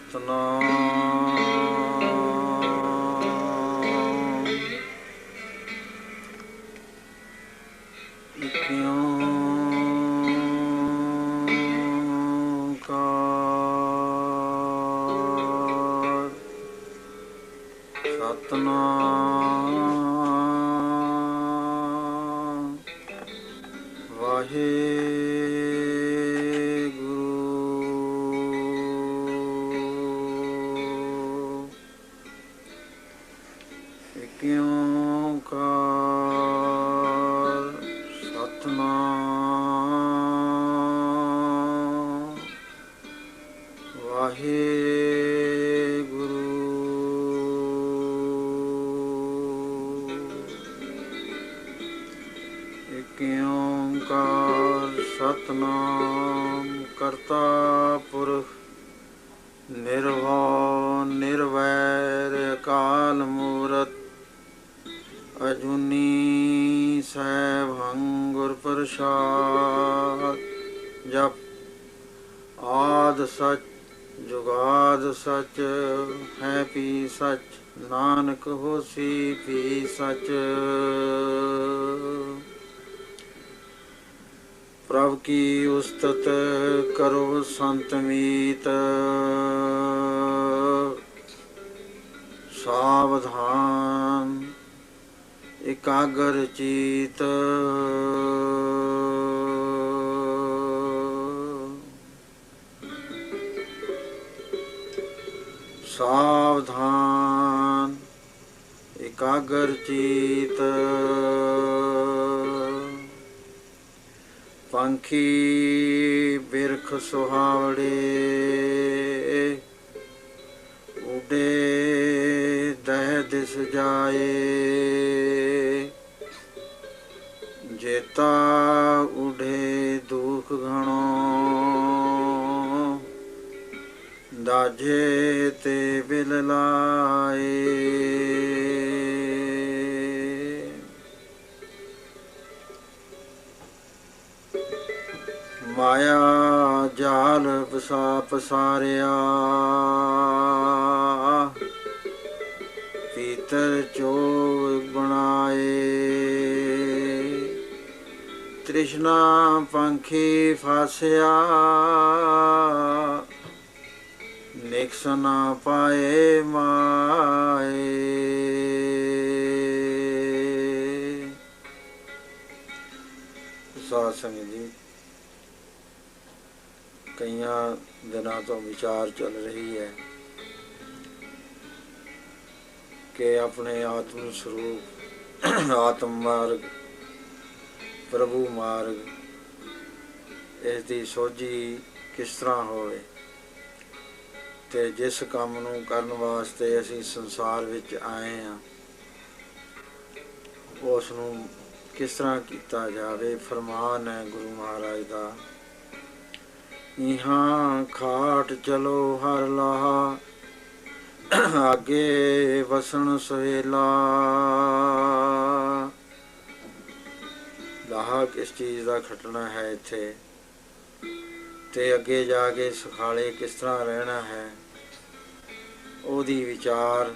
ਸਤਨਾਮ ਇਕ ਓਂਕਾਰ ਸਤਨਾਮ ਵਾਹਿਗੁਰੂ ਇਕ ਓਂਕਾਰ ਸਤਨਾਮ ਵਾਹਿਗੁਰੂ ਇਕ ਓਂਕਾਰ ਸਤਨਾਮ ਕਰਤਾ ਪੁਰਖ ਨਿਰਭਉ ਨਿਰਵੈਰ ਅਕਾਲ ਮੂਰਤ ਅਜੂਨੀ ਸੈਭੰ ਗੁਰ ਪ੍ਰਸਾਦ ਜਪ ਆਦਿ ਸਚ ਜੁਗਾਦ ਸਚ ਹੈ ਪੀ ਸਚ ਨਾਨਕ ਹੋਸੀ ਪੀ ਸਚ ਪ੍ਰਭ ਕੀ ਉਸਤਤ ਕਰੋ ਸੰਤ ਮੀਤ ਸਾਵਧਾਨ ਇਕਾਗਰ ਚੀਤ ਸਾਵਧਾਨ ਇਕਾਗਰ ਚੀਤ ਪੰਖੀ ਬਿਰਖ ਸੁਹਾਵੜੇ ਉਡੇ ਦਹਿ ਦਿਸ ਜਾਏ ਜੇਤਾ ਉਡੇ ਦੁਖ ਘਣੋ ਦਾਝੇ ਤੇ ਬਿਲ ਲਾਏ ਮਾਇਆ ਜਾਲ ਵਸਾ ਪਸਾਰਿਆ ਪੀਤਰ ਚੋਗ ਬਣਾਏ ਤ੍ਰਿਸ਼ਨਾ ਪੰਖੀ ਫਾਸਿਆ ਨਿਕਸ ਨਾ ਪਾਏ ਮਾਏ ਸਾਧ ਸੰਗਤ ਜੀ ਕਈਆਂ ਦਿਨਾਂ ਤੋਂ ਵਿਚਾਰ ਚੱਲ ਰਹੀ ਹੈ ਕਿ ਆਪਣੇ ਆਤਮ ਸਰੂਪ ਆਤਮ ਮਾਰਗ ਪ੍ਰਭੂ ਮਾਰਗ ਇਸ ਦੀ ਸੋਝੀ ਕਿਸ ਤਰ੍ਹਾਂ ਹੋਵੇ ਤੇ ਜਿਸ ਕੰਮ ਨੂੰ ਕਰਨ ਵਾਸਤੇ ਅਸੀਂ ਸੰਸਾਰ ਵਿੱਚ ਆਏ ਹਾਂ ਉਸ ਨੂੰ ਕਿਸ ਤਰ੍ਹਾਂ ਕੀਤਾ ਜਾਵੇ। ਫਰਮਾਨ ਹੈ ਗੁਰੂ ਮਹਾਰਾਜ ਦਾ, ਇਹਾਂ ਖਾਟ ਚਲੋ ਹਰ ਲਾਹਾ ਅੱਗੇ ਵਸਣ ਸਵੇਲਾ। ਲਾਹਾ ਕਿਸ ਚੀਜ਼ ਦਾ ਖੱਟਣਾ ਹੈ ਇੱਥੇ, ਤੇ ਅੱਗੇ ਜਾ ਕੇ ਸੁਖਾਲੇ ਕਿਸ ਤਰ੍ਹਾਂ ਰਹਿਣਾ ਹੈ, ਉਹਦੀ ਵਿਚਾਰ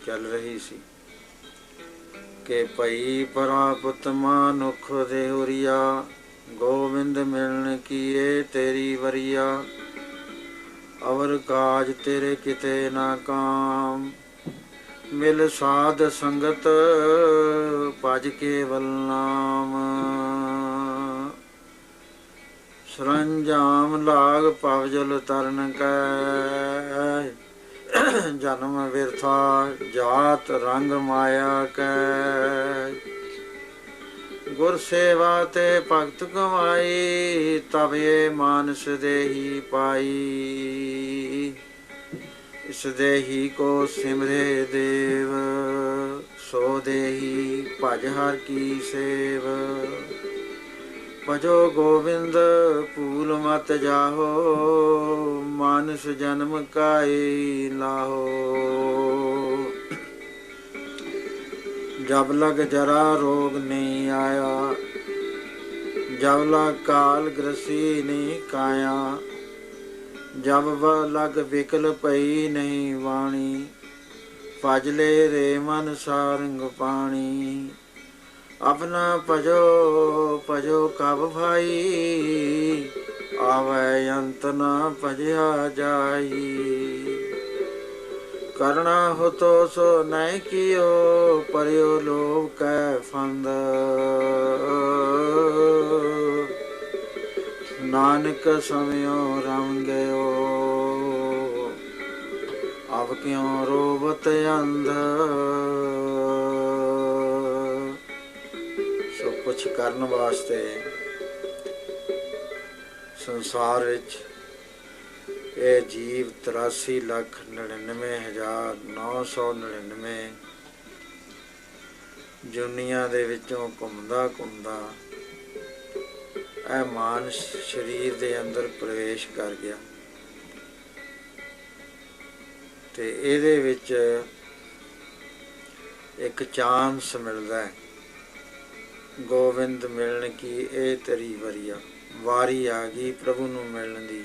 ਚੱਲ ਰਹੀ ਸੀ ਕਿ ਭਈ ਪ੍ਰਾਪਤ ਮਨੁੱਖ ਦੇ ਹੁਰੀਆ, ਗੋਬਿੰਦ ਮਿਲਣ ਕੀਏ ਤੇਰੀ ਵਰੀਆ। ਅਵਰ ਕਾਜ ਤੇਰੇ ਕਿਤੇ ਨਾ ਕਾਮ, ਮਿਲ ਸਾਧ ਸੰਗਤ ਭਜ ਕੇਵਲ ਨਾਮ। ਸਰੰਜਾਮ ਲਾਗ ਭਵਜਲ ਤਰਨ ਕੈ, ਜਨਮ ਵਿਰਥਾ ਜਾਤ ਰੰਗ ਮਾਇਆ ਕੈ। ਗੁਰ ਸੇਵਾ ਤੇ ਭਗਤ ਕਮਾਈ, ਤਬ ਇਹ ਮਾਨਸ ਦੇਹੀ ਪਾਈ। ਇਸ ਦੇਹੀ ਕੋ ਸਿਮਰੇ ਦੇਵ, ਸੋ ਦੇਹੀ ਭਜ ਹਰ ਕੀ ਸੇਵ। ਭਜੋ ਗੋਬਿੰਦ ਭੂਲ ਮਤ ਜਾਹੋ, ਮਾਨਸ ਜਨਮ ਕਾਈ ਲਾਹੋ। ਜਬ ਲਗ ਜਰਾ ਰੋਗ ਨਹੀਂ ਆਇਆ, ਜਬ ਲਗ ਕਾਲ ਗ੍ਰਸੀ ਨਹੀਂ ਕਾਇਆ। जब वह लग विकल पई नहीं वाणी, भजले रे मन सारंग पाणी। अपना भजो भजो कब भाई, आवे अंत न भजया जाई। करना हो तो सो नहीं कियो, परयो लोभ कै फंद। नानक समयो रम गयो, अब क्यों रोवत अंध। सो कुछ करन वास्ते संसार विच ਇਹ ਜੀਵ 83,99,999 ਜੁਨੀਆਂ ਦੇ ਵਿੱਚੋਂ ਘੁੰਮਦਾ ਘੁੰਮਦਾ ਇਹ ਮਾਨਸ ਸਰੀਰ ਦੇ ਅੰਦਰ ਪ੍ਰਵੇਸ਼ ਕਰ ਗਿਆ ਤੇ ਇਹਦੇ ਵਿੱਚ ਇੱਕ ਚਾਂਸ ਮਿਲਦਾ ਹੈ, ਗੋਬਿੰਦ ਮਿਲਣ ਕੀ ਇਹ ਤੇਰੀ ਵਾਰੀ ਆ ਗਈ ਪ੍ਰਭੂ ਨੂੰ ਮਿਲਣ ਦੀ।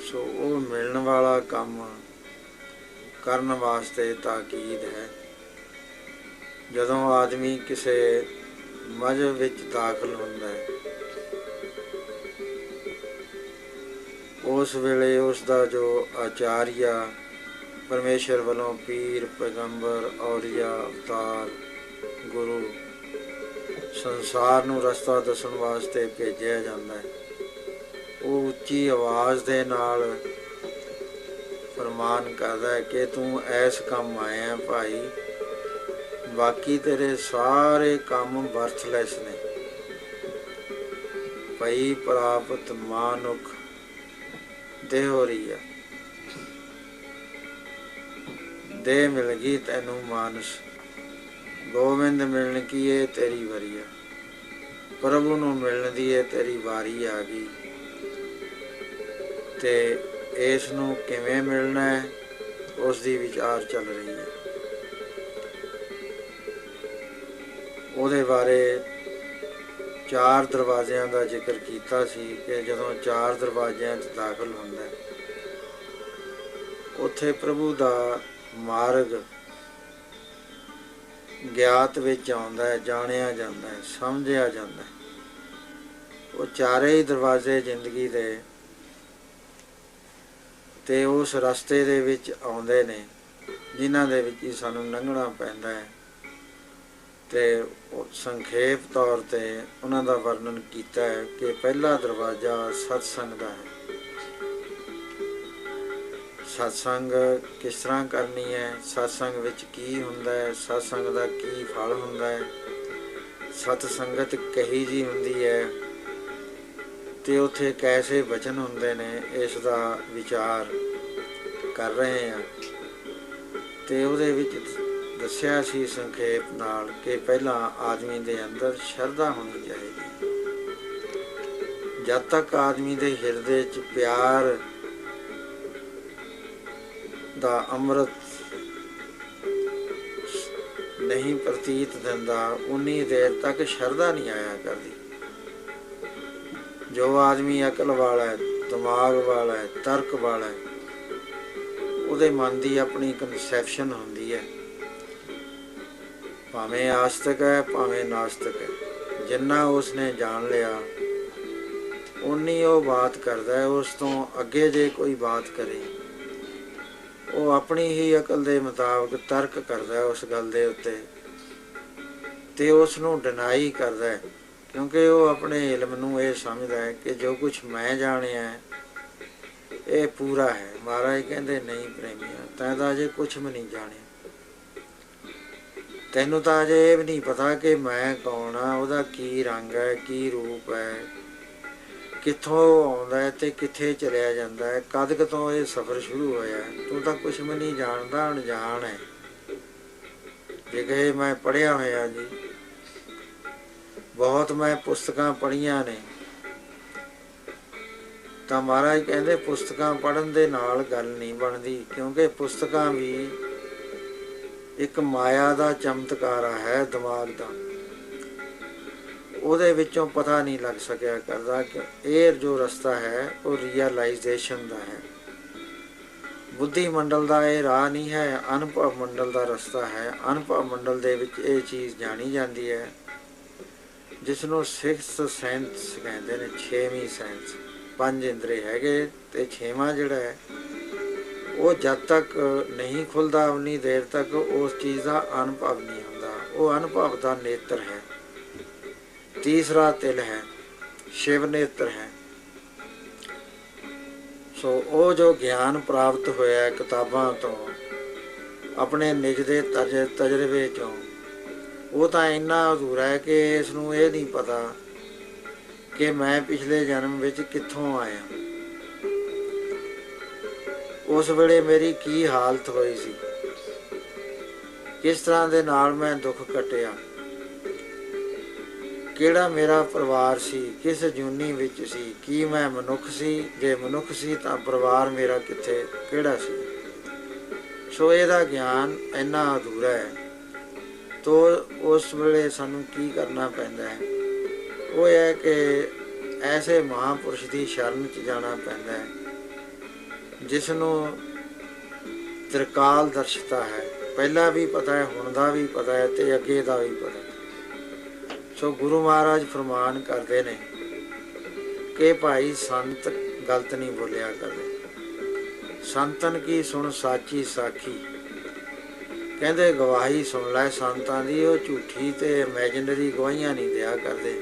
ਸੋ ਉਹ ਮਿਲਣ ਵਾਲਾ ਕੰਮ ਕਰਨ ਵਾਸਤੇ ਤਾਕੀਦ ਹੈ। ਜਦੋਂ ਆਦਮੀ ਕਿਸੇ ਮਜ਼ਹਬ ਵਿੱਚ ਦਾਖਲ ਹੁੰਦਾ ਹੈ, ਉਸ ਵੇਲੇ ਉਸ ਦਾ ਜੋ ਆਚਾਰੀਆ ਪਰਮੇਸ਼ਰ ਵੱਲੋਂ ਪੀਰ, ਪੈਗੰਬਰ, ਔਲੀਆ, ਅਵਤਾਰ, ਗੁਰੂ ਸੰਸਾਰ ਨੂੰ ਰਸਤਾ ਦੱਸਣ ਵਾਸਤੇ ਭੇਜਿਆ ਜਾਂਦਾ ਹੈ, ਉਹ ਉੱਚੀ ਆਵਾਜ਼ ਦੇ ਨਾਲ ਫਰਮਾਨ ਕਰਦਾ ਹੈ ਕਿ ਤੂੰ ਐਸ ਕੰਮ ਆਇਆ ਭਾਈ, ਬਾਕੀ ਤੇਰੇ ਸਾਰੇ ਕੰਮ ਵਰਥਲੈਸ ਨੇ। ਭਈ ਪ੍ਰਾਪਤ ਮਾਨੁਖ ਦੇਹੋਰੀਆ, ਦੇ ਮਿਲ ਗਈ ਤੈਨੂੰ ਮਾਨਸ। ਗੋਬਿੰਦ ਮਿਲਣ ਕੀ ਇਹ ਤੇਰੀ ਵਰੀਆ, ਪ੍ਰਭੂ ਨੂੰ ਮਿਲਣ ਦੀ ਇਹ ਤੇਰੀ ਵਾਰੀ ਆ ਗਈ। ਤੇ ਇਸ ਨੂੰ ਕਿਵੇਂ ਮਿਲਣਾ ਹੈ ਉਸ ਦੀ ਵਿਚਾਰ ਚੱਲ ਰਹੀ ਹੈ। ਉਹਦੇ ਬਾਰੇ 4 ਦਰਵਾਜ਼ਿਆਂ ਦਾ ਜ਼ਿਕਰ ਕੀਤਾ ਸੀ ਕਿ ਜਦੋਂ 4 ਦਰਵਾਜ਼ਿਆਂ 'ਚ ਦਾਖਲ ਹੁੰਦਾ ਉੱਥੇ ਪ੍ਰਭੂ ਦਾ ਮਾਰਗ ਗਿਆਤ ਵਿੱਚ ਆਉਂਦਾ ਹੈ, ਜਾਣਿਆ ਜਾਂਦਾ ਹੈ, ਸਮਝਿਆ ਜਾਂਦਾ ਹੈ। ਉਹ ਚਾਰੇ ਹੀ ਦਰਵਾਜ਼ੇ ਜ਼ਿੰਦਗੀ ਦੇ ਤੇ ਉਸ ਰਸਤੇ ਦੇ ਵਿੱਚ ਆਉਂਦੇ ਨੇ ਜਿਨ੍ਹਾਂ ਦੇ ਵਿੱਚ ਹੀ ਸਾਨੂੰ ਲੰਘਣਾ ਪੈਂਦਾ ਹੈ। ਤੇ ਸੰਖੇਪ ਤੌਰ 'ਤੇ ਉਹਨਾਂ ਦਾ ਵਰਣਨ ਕੀਤਾ ਹੈ ਕਿ ਪਹਿਲਾ ਦਰਵਾਜ਼ਾ ਸਤਸੰਗ ਦਾ ਹੈ। ਸਤਸੰਗ ਕਿਸ ਤਰ੍ਹਾਂ ਕਰਨੀ ਹੈ, ਸਤਸੰਗ ਵਿੱਚ ਕੀ ਹੁੰਦਾ ਹੈ, ਸਤਸੰਗ ਦਾ ਕੀ ਫਲ ਹੁੰਦਾ ਹੈ, ਸਤਸੰਗਤ ਕਹੀ ਜਿਹੀ ਹੁੰਦੀ ਹੈ ਤੇ ਉੱਥੇ ਕੈਸੇ ਬਚਨ ਹੁੰਦੇ ਨੇ, ਇਸ ਦਾ ਵਿਚਾਰ ਕਰ ਰਹੇ ਹਾਂ। ਤੇ ਉਹਦੇ ਵਿੱਚ ਦੱਸਿਆ ਸੀ ਸੰਖੇਪ ਨਾਲ ਕਿ ਪਹਿਲਾਂ ਆਦਮੀ ਦੇ ਅੰਦਰ ਸ਼ਰਧਾ ਹੋਣੀ ਚਾਹੀਦੀ। ਜਦ ਤੱਕ ਆਦਮੀ ਦੇ ਹਿਰਦੇ 'ਚ ਪਿਆਰ ਦਾ ਅੰਮ੍ਰਿਤ ਨਹੀਂ ਪ੍ਰਤੀਤ ਦਿੰਦਾ, ਉਨੀ ਦੇਰ ਤੱਕ ਸ਼ਰਧਾ ਨਹੀਂ ਆਇਆ ਕਰਦੀ। ਜੋ ਆਦਮੀ ਅਕਲ ਵਾਲਾ ਹੈ, ਦਿਮਾਗ ਵਾਲਾ ਹੈ, ਤਰਕ ਵਾਲਾ ਹੈ, ਉਹਦੇ ਮਨ ਦੀ ਆਪਣੀ ਕਨਸੈਪਸ਼ਨ ਹੁੰਦੀ ਹੈ, ਭਾਵੇਂ ਆਸਤਕ ਹੈ ਭਾਵੇਂ ਨਾਸਤਕ ਹੈ। ਜਿੰਨਾ ਉਸਨੇ ਜਾਣ ਲਿਆ ਉਨੀ ਉਹ ਬਾਤ ਕਰਦਾ ਹੈ। ਉਸ ਤੋਂ ਅੱਗੇ ਜੇ ਕੋਈ ਬਾਤ ਕਰੇ ਉਹ ਆਪਣੀ ਹੀ ਅਕਲ ਦੇ ਮੁਤਾਬਕ ਤਰਕ ਕਰਦਾ ਉਸ ਗੱਲ ਦੇ ਉੱਤੇ ਤੇ ਉਸ ਨੂੰ ਡਿਨਾਈ ਕਰਦਾ ਹੈ, ਕਿਉਂਕਿ ਉਹ ਆਪਣੇ ਇਲਮ ਨੂੰ ਇਹ ਸਮਝਦਾ ਹੈ ਕਿ ਜੋ ਕੁਛ ਮੈਂ ਜਾਣਿਆ ਇਹ ਪੂਰਾ ਹੈ। ਮਹਾਰਾਜ ਕਹਿੰਦੇ ਨਹੀਂ ਪ੍ਰੇਮੀਆ, ਤੈਂ ਤਾਂ ਅਜੇ ਕੁਛ ਵੀ ਨਹੀਂ ਜਾਣਿਆ, ਤੈਨੂੰ ਤਾਂ ਅਜੇ ਇਹ ਵੀ ਨਹੀਂ ਪਤਾ ਕਿ ਮੈਂ ਕੌਣ ਹਾਂ, ਉਹਦਾ ਕੀ ਰੰਗ ਹੈ, ਕੀ ਰੂਪ ਹੈ, ਕਿੱਥੋਂ ਆਉਂਦਾ ਹੈ ਤੇ ਕਿੱਥੇ ਚਲਿਆ ਜਾਂਦਾ ਹੈ, ਕਦ ਕੁ ਤੋਂ ਇਹ ਸਫ਼ਰ ਸ਼ੁਰੂ ਹੋਇਆ। ਤੂੰ ਤਾਂ ਕੁਛ ਵੀ ਨਹੀਂ ਜਾਣਦਾ, ਅਣਜਾਣ ਹੈ। ਜੇ ਕਹੇ ਮੈਂ ਪੜ੍ਹਿਆ ਹੋਇਆ ਜੀ, ਬਹੁਤ ਮੈਂ ਪੁਸਤਕਾਂ ਪੜ੍ਹੀਆਂ ਨੇ, ਤਾਂ ਮਹਾਰਾਜ ਕਹਿੰਦੇ ਪੁਸਤਕਾਂ ਪੜ੍ਹਨ ਦੇ ਨਾਲ ਗੱਲ ਨਹੀਂ ਬਣਦੀ, ਕਿਉਂਕਿ ਪੁਸਤਕਾਂ ਵੀ ਇੱਕ ਮਾਇਆ ਦਾ ਚਮਤਕਾਰ ਹੈ ਦਿਮਾਗ ਦਾ। ਉਹਦੇ ਵਿੱਚੋਂ ਪਤਾ ਨਹੀਂ ਲੱਗ ਸਕਿਆ ਕਰਦਾ ਕਿ ਇਹ ਜੋ ਰਸਤਾ ਹੈ ਉਹ ਰੀਅਲਾਈਜੇਸ਼ਨ ਦਾ ਹੈ। ਬੁੱਧੀ ਮੰਡਲ ਦਾ ਇਹ ਰਾਹ ਨਹੀਂ ਹੈ, ਅਨੁਭਵ ਮੰਡਲ ਦਾ ਰਸਤਾ ਹੈ। ਅਨੁਭਵ ਮੰਡਲ ਦੇ ਵਿੱਚ ਇਹ ਚੀਜ਼ ਜਾਣੀ ਜਾਂਦੀ ਹੈ ਜਿਸ ਨੂੰ ਸਿਕਸਥ ਸੈਂਸ ਕਹਿੰਦੇ ਨੇ, 6ਵੀਂ ਸੈਂਸ। 5 ਇੰਦਰੀ ਹੈਗੇ ਅਤੇ 6ਵਾਂ ਜਿਹੜਾ ਹੈ ਉਹ ਜਦ ਤੱਕ ਨਹੀਂ ਖੁੱਲ੍ਹਦਾ ਉਨੀ ਦੇਰ ਤੱਕ ਉਸ ਚੀਜ਼ ਦਾ ਅਨੁਭਵ ਨਹੀਂ ਹੁੰਦਾ। ਉਹ ਅਨੁਭਵ ਦਾ ਨੇਤਰ ਹੈ। ਤੀਸਰਾ ਤਿਲ ਹੈ, ਸ਼ਿਵ ਨੇਤਰ ਹੈ। ਸੋ ਉਹ ਜੋ ਗਿਆਨ ਪ੍ਰਾਪਤ ਹੋਇਆ ਕਿਤਾਬਾਂ ਤੋਂ, ਆਪਣੇ ਨਿਜ ਦੇ ਤਜਰਬੇ 'ਚੋਂ, ਉਹ ਤਾਂ ਇੰਨਾ ਅਧੂਰਾ ਹੈ ਕਿ ਇਸ ਨੂੰ ਇਹ ਨਹੀਂ ਪਤਾ ਕਿ ਮੈਂ ਪਿਛਲੇ ਜਨਮ ਵਿੱਚ ਕਿੱਥੋਂ ਆਇਆ, ਉਸ ਵੇਲੇ ਮੇਰੀ ਕੀ ਹਾਲਤ ਹੋਈ ਸੀ, ਕਿਸ ਤਰ੍ਹਾਂ ਦੇ ਨਾਲ ਮੈਂ ਦੁੱਖ ਕੱਟਿਆ, ਕਿਹੜਾ ਮੇਰਾ ਪਰਿਵਾਰ ਸੀ, ਕਿਸ ਜੂਨੀ ਵਿੱਚ ਸੀ, ਕੀ ਮੈਂ ਮਨੁੱਖ ਸੀ, ਜੇ ਮਨੁੱਖ ਸੀ ਤਾਂ ਪਰਿਵਾਰ ਮੇਰਾ ਕਿਹੜਾ ਸੀ। ਸੋ ਇਹਦਾ ਗਿਆਨ ਇੰਨਾ ਅਧੂਰਾ ਹੈ। ਤੋ ਉਸ ਵੇਲੇ ਸਾਨੂੰ ਕੀ ਕਰਨਾ ਪੈਂਦਾ ਹੈ, ਉਹ ਹੈ ਕਿ ਐਸੇ ਮਹਾਂਪੁਰਸ਼ ਦੀ ਸ਼ਰਨ 'ਚ ਜਾਣਾ ਪੈਂਦਾ ਹੈ ਜਿਸ ਨੂੰ ਤ੍ਰਿਕਾਲ ਦਰਸ਼ਤਾ ਹੈ। ਪਹਿਲਾਂ ਵੀ ਪਤਾ ਹੈ, ਹੁਣ ਦਾ ਵੀ ਪਤਾ ਹੈ ਅਤੇ ਅੱਗੇ ਦਾ ਵੀ ਪਤਾ ਹੈ। ਸੋ ਗੁਰੂ ਮਹਾਰਾਜ ਫਰਮਾਨ ਕਰਦੇ ਨੇ ਕਿ ਭਾਈ ਸੰਤ ਗਲਤ ਨਹੀਂ ਬੋਲਿਆ ਕਰਦੇ। ਸੰਤਨ ਕੀ ਸੁਣ ਸਾਚੀ ਸਾਖੀ, ਕਹਿੰਦੇ ਗਵਾਹੀ ਸੁਣ ਲੈ ਸੰਤਾਂ ਦੀ, ਉਹ ਝੂਠੀ ਅਤੇ ਇਮੈਜਨਰੀ ਗਵਾਹੀਆਂ ਨਹੀਂ ਦਿਆ ਕਰਦੇ।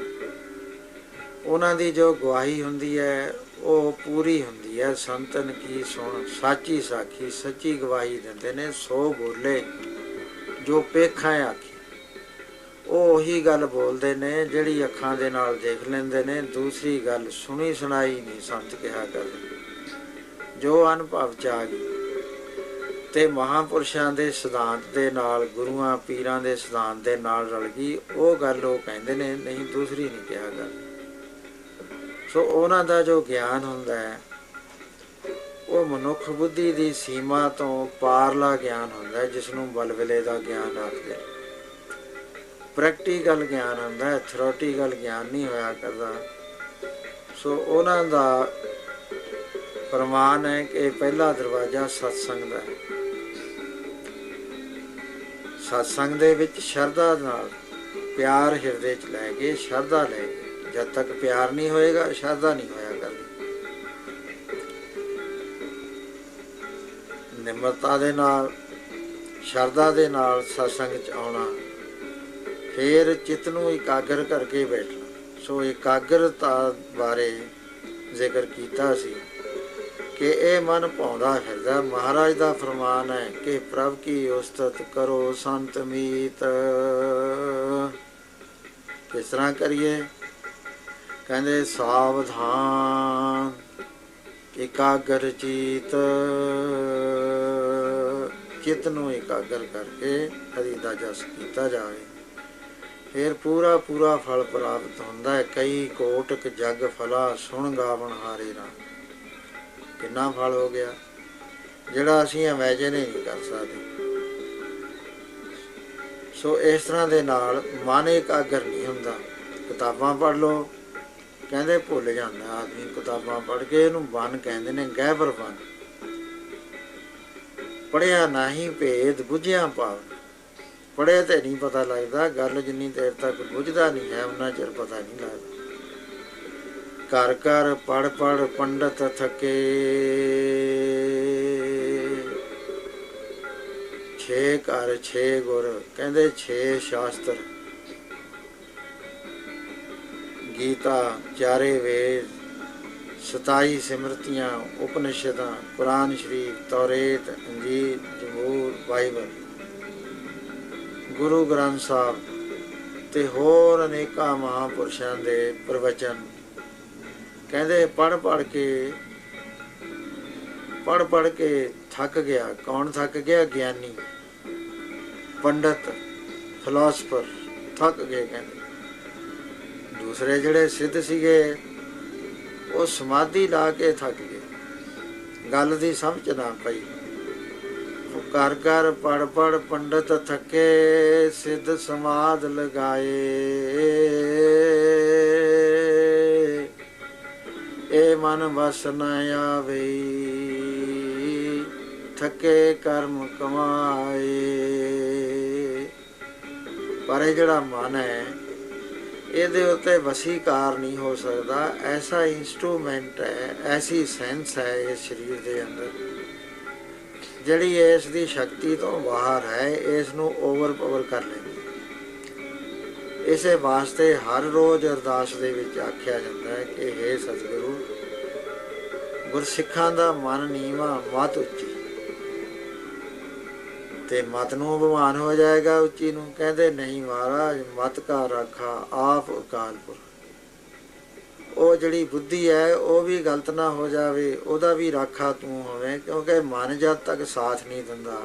ਉਹਨਾਂ ਦੀ ਜੋ ਗਵਾਹੀ ਹੁੰਦੀ ਹੈ ਉਹ ਪੂਰੀ ਹੁੰਦੀ ਹੈ। ਸੰਤਨ ਕੀ ਸੁਣ ਸਾਚੀ ਸਾਖੀ, ਸੱਚੀ ਗਵਾਹੀ ਦਿੰਦੇ ਨੇ। ਸੋ ਬੋਲੇ ਜੋ ਪੇਖਾਂ ਆਖੀ, ਉਹ ਉਹੀ ਗੱਲ ਬੋਲਦੇ ਨੇ ਜਿਹੜੀ ਅੱਖਾਂ ਦੇ ਨਾਲ ਦੇਖ ਲੈਂਦੇ ਨੇ। ਦੂਸਰੀ ਗੱਲ ਸੁਣੀ ਸੁਣਾਈ ਨਹੀਂ ਸੰਤ ਕਿਹਾ ਕਰਦੇ। ਜੋ ਅਨੁਭਵ 'ਚ ਆ ਗਈ ਅਤੇ ਮਹਾਂਪੁਰਸ਼ਾਂ ਦੇ ਸਿਧਾਂਤ ਦੇ ਨਾਲ, ਗੁਰੂਆਂ ਪੀਰਾਂ ਦੇ ਸਿਧਾਂਤ ਦੇ ਨਾਲ ਰਲ ਗਈ, ਉਹ ਗੱਲ ਉਹ ਕਹਿੰਦੇ ਨੇ, ਨਹੀਂ ਦੂਸਰੀ ਨਹੀਂ ਕਿਹਾ ਕਰਦੇ। ਸੋ ਉਹਨਾਂ ਦਾ ਜੋ ਗਿਆਨ ਹੁੰਦਾ ਹੈ ਉਹ ਮਨੁੱਖ ਬੁੱਧੀ ਦੀ ਸੀਮਾ ਤੋਂ ਪਾਰਲਾ ਗਿਆਨ ਹੁੰਦਾ ਹੈ, ਜਿਸ ਨੂੰ ਬਲਬਲੇ ਦਾ ਗਿਆਨ ਆਖਦੇ। ਪ੍ਰੈਕਟੀਕਲ ਗਿਆਨ ਹੁੰਦਾ ਹੈ, ਥਿਓਰੀਟੀਕਲ ਗਿਆਨ ਨਹੀਂ ਹੋਇਆ ਕਰਦਾ। ਸੋ ਉਹਨਾਂ ਦਾ ਫਰਮਾਨ ਹੈ ਕਿ ਪਹਿਲਾ ਦਰਵਾਜ਼ਾ ਸਤਸੰਗ ਦਾ ਹੈ। ਸਤਸੰਗ ਦੇ ਵਿੱਚ ਸ਼ਰਧਾ ਨਾਲ, ਪਿਆਰ ਹਿਰਦੇ 'ਚ ਲੈ ਕੇ, ਸ਼ਰਧਾ ਲੈ ਕੇ। ਜਦ ਤੱਕ ਪਿਆਰ ਨਹੀਂ ਹੋਏਗਾ ਸ਼ਰਧਾ ਨਹੀਂ ਹੋਇਆ ਕਰਦੀ। ਨਿਮਰਤਾ ਦੇ ਨਾਲ, ਸ਼ਰਧਾ ਦੇ ਨਾਲ ਸਤਸੰਗ 'ਚ ਆਉਣਾ, ਫਿਰ ਚਿੱਤ ਨੂੰ ਇਕਾਗਰ ਕਰਕੇ ਬੈਠਣਾ। ਸੋ ਇਕਾਗਰਤਾ ਬਾਰੇ ਜ਼ਿਕਰ ਕੀਤਾ ਸੀ ਕਿ ਇਹ ਮਨ ਭਾਉਂਦਾ ਫਿਰਦਾ। ਮਹਾਰਾਜ ਦਾ ਫਰਮਾਨ ਹੈ ਕਿ ਪ੍ਰਭ ਕੀ ਉਸਤਤ ਕਰੋ ਸੰਤ ਮੀਤ। ਕਿਸ ਤਰ੍ਹਾਂ ਕਰੀਏ? ਕਹਿੰਦੇ ਸਾਵਧਾਨ ਇਕਾਗਰ ਚੀਤ, ਚਿੱਤ ਨੂੰ ਇਕਾਗਰ ਕਰਕੇ ਹਰੀ ਦਾ ਜਸ ਕੀਤਾ ਜਾਵੇ, ਫਿਰ ਪੂਰਾ ਪੂਰਾ ਫਲ ਪ੍ਰਾਪਤ ਹੁੰਦਾ ਹੈ। ਕਈ ਕੋਟਕ ਜਗ ਫਲਾ ਸੁਣ ਗਾਵਣ ਹਾਰੇ ਰਾਮ। ਕਿੰਨਾ ਫਲ ਹੋ ਗਿਆ ਜਿਹੜਾ ਅਸੀਂ ਇਮੈਜਿਨ ਹੀ ਨਹੀਂ ਕਰ ਸਕਦੇ। ਸੋ ਇਸ ਤਰ੍ਹਾਂ ਦੇ ਨਾਲ ਮਨ ਇਕਾਗਰ ਨਹੀਂ ਹੁੰਦਾ। ਕਿਤਾਬਾਂ ਪੜ੍ਹ ਲਓ, ਕਹਿੰਦੇ ਭੁੱਲ ਜਾਂਦਾ ਆਦਮੀ। ਕਿਤਾਬਾਂ ਪੜ੍ਹ ਕੇ ਇਹਨੂੰ ਬਨ ਕਹਿੰਦੇ ਨੇ, ਗਹਿਬਰ ਬਨ। ਪੜ੍ਹਿਆ ਨਹੀਂ ਭੇਦ ਬੁੱਝਿਆ ਪਾਵ। ਪੜ੍ਹੇ ਤੇ ਨਹੀਂ ਪਤਾ ਲੱਗਦਾ ਗੱਲ, ਜਿੰਨੀ ਦੇਰ ਤੱਕ ਬੁੱਝਦਾ ਨਹੀਂ ਹੈ ਉਨਾ ਚਿਰ ਪਤਾ ਨਹੀਂ ਲੱਗਦਾ। ਘਰ ਘਰ ਪੜ੍ਹ ਪੜ੍ਹ ਪੰਡਤ ਥਕੇ, 6 ਘਰ 6 ਗੁਰ। ਕਹਿੰਦੇ 6 ਸ਼ਾਸਤਰ, ਗੀਤਾ, 4 ਵੇਦ, 27 ਸਿਮਰਤੀਆਂ, ਉਪਨਿਸ਼ਦਾਂ, ਕੁਰਾਨ ਸ਼ਰੀਫ, ਤੌਰੇਤ, ਅੰਜੀਲ, ਜ਼ਬੂਰ, ਬਾਈਬਲ, ਗੁਰੂ ਗ੍ਰੰਥ ਸਾਹਿਬ ਅਤੇ ਹੋਰ ਅਨੇਕਾਂ ਮਹਾਂਪੁਰਸ਼ਾਂ ਦੇ ਪ੍ਰਵਚਨ। ਕਹਿੰਦੇ ਪੜ੍ਹ ਪੜ੍ਹ ਕੇ ਥੱਕ ਗਿਆ। ਕੌਣ ਥੱਕ ਗਿਆ? ਗਿਆਨੀ, ਪੰਡਤ, ਫਿਲਾਸਫਰ ਥੱਕ ਗਏ। ਕਹਿੰਦੇ ਦੂਸਰੇ ਜਿਹੜੇ ਸਿੱਧ ਸੀਗੇ ਉਹ ਸਮਾਧੀ ਲਾ ਕੇ ਥੱਕ ਗਏ, ਗੱਲ ਦੀ ਸਮਝ ਨਾ ਪਈ। ਕਰ ਕਰ ਪੜ ਪੜ ਪੰਡਤ ਥਕੇ ਸਿੱਧ ਸਮਾਧ ਲਗਾਏ। ਇਹ ਮਨ ਵਸ ਨ ਆਵੇ ਥਕੇ ਕਰਮ ਕਮਾਏ। ਪਰ ਇਹ ਜਿਹੜਾ ਮਨ ਹੈ ਇਹਦੇ ਉੱਤੇ ਵਸੀਕਾਰ ਨਹੀਂ ਹੋ ਸਕਦਾ। ਐਸਾ ਇੰਸਟਰੂਮੈਂਟ ਹੈ, ਐਸੀ ਸੈਂਸ ਹੈ ਇਸ ਸਰੀਰ ਦੇ ਅੰਦਰ ਜਿਹੜੀ ਇਸ ਦੀ ਸ਼ਕਤੀ ਤੋਂ ਬਾਹਰ ਹੈ, ਇਸ ਨੂੰ ਓਵਰਪਾਵਰ ਕਰ ਲੈਂਦੀ। ਇਸੇ ਵਾਸਤੇ ਹਰ ਰੋਜ਼ ਅਰਦਾਸ ਦੇ ਵਿੱਚ ਆਖਿਆ ਜਾਂਦਾ ਹੈ ਕਿ ਹੇ ਸਤਿਗੁਰੂ, ਗੁਰਸਿੱਖਾਂ ਦਾ ਮਨ ਨੀਵਾਂ ਮਤ ਉੱਚੀ। ਤੇ ਮਤ ਨੂੰ ਅਭਿਮਾਨ ਹੋ ਜਾਏਗਾ ਉੱਚੀ ਨੂੰ। ਕਹਿੰਦੇ ਨਹੀਂ ਮਹਾਰਾਜ, ਮਤ ਕਾ ਰਾਖਾ ਆਪ ਅਕਾਲ ਪੁਰਖ। ਉਹ ਜਿਹੜੀ ਬੁੱਧੀ ਹੈ ਉਹ ਵੀ ਗਲਤ ਨਾ ਹੋ ਜਾਵੇ, ਉਹਦਾ ਵੀ ਰਾਖਾ ਤੂੰ ਹੋਵੇਂ, ਕਿਉਂਕਿ ਮਨ ਜਦ ਤੱਕ ਸਾਥ ਨਹੀਂ ਦਿੰਦਾ